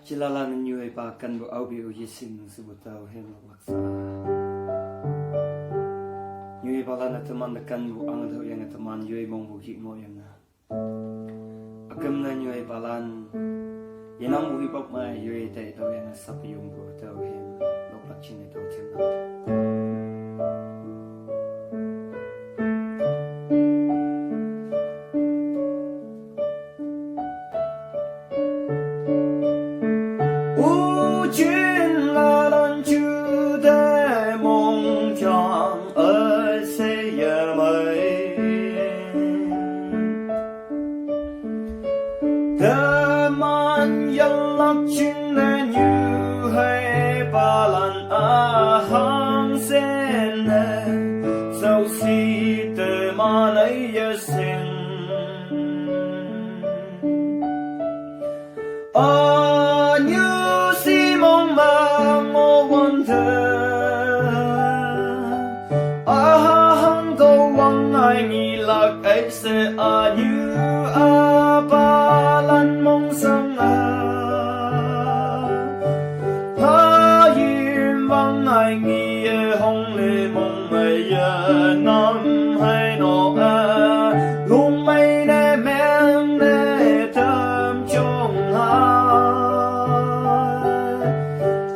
Jinlalan nyuai pakan bu au biu yeshing sebutau hem laksa. Nyuai palan teman dekan bu ang tu yang teman nyuai mong bu hik mo yang na. Agam na nyuai palan yenang bu hipok mai nyuai tai tau yang sap yung bu tau hem lok lak chin tau chin na. Jinlalan chủ đề mong chẳng ở xây giờ mây Teman yang cinta như hai balan ahang sene Sau si teman ấy yeshing sẽ như ba lan mong sang ha yên vắng ai nghe hong lệ mong mây năm hay nọ luôn mây nè men nè thơm trong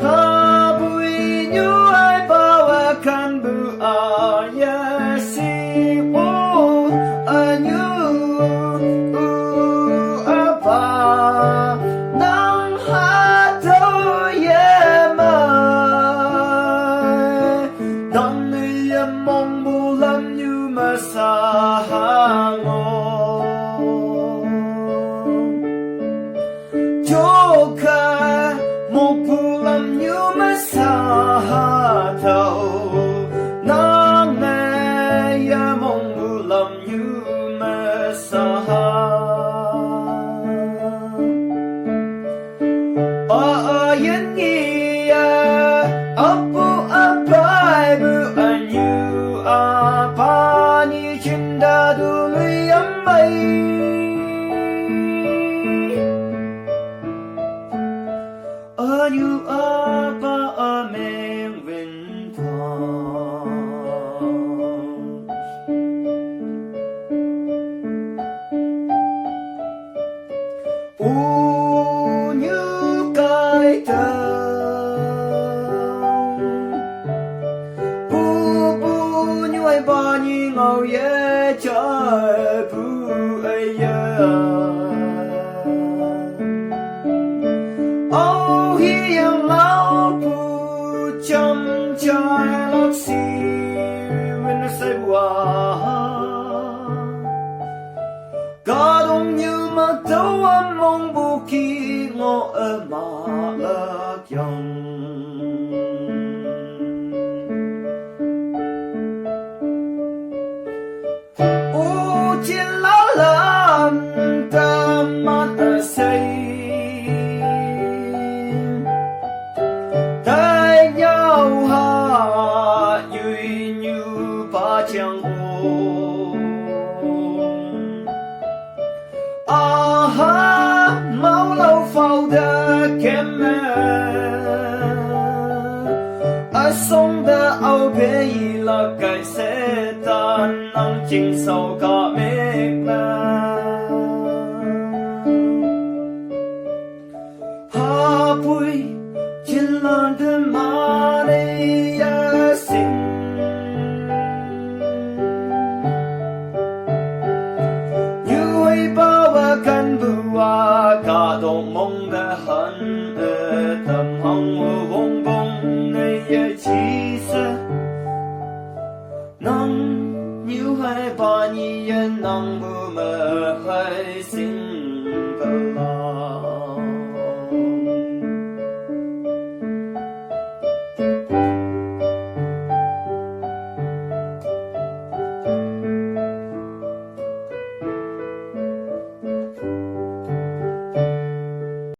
ha bụi như ai bao can bự yeshing một phù lâm như mất xa thầu nắng ngày mong phù lâm như mất xa yên nghi apu apai bu anyu apani cinta dulu yang baik như apa men vinh thoáng như cái tơ như ai ba như ngầu ye trời ai chăm trai lót xì when I say cả đông như mà đâu anh mong bu khi ngõ ở mà lạc dòng ô trên lá lan ta mắt ở say江湖哈mau lâu phao đã kém mẹ sống đã áo bê là cái xe tan nắng chinh sau cả mẹ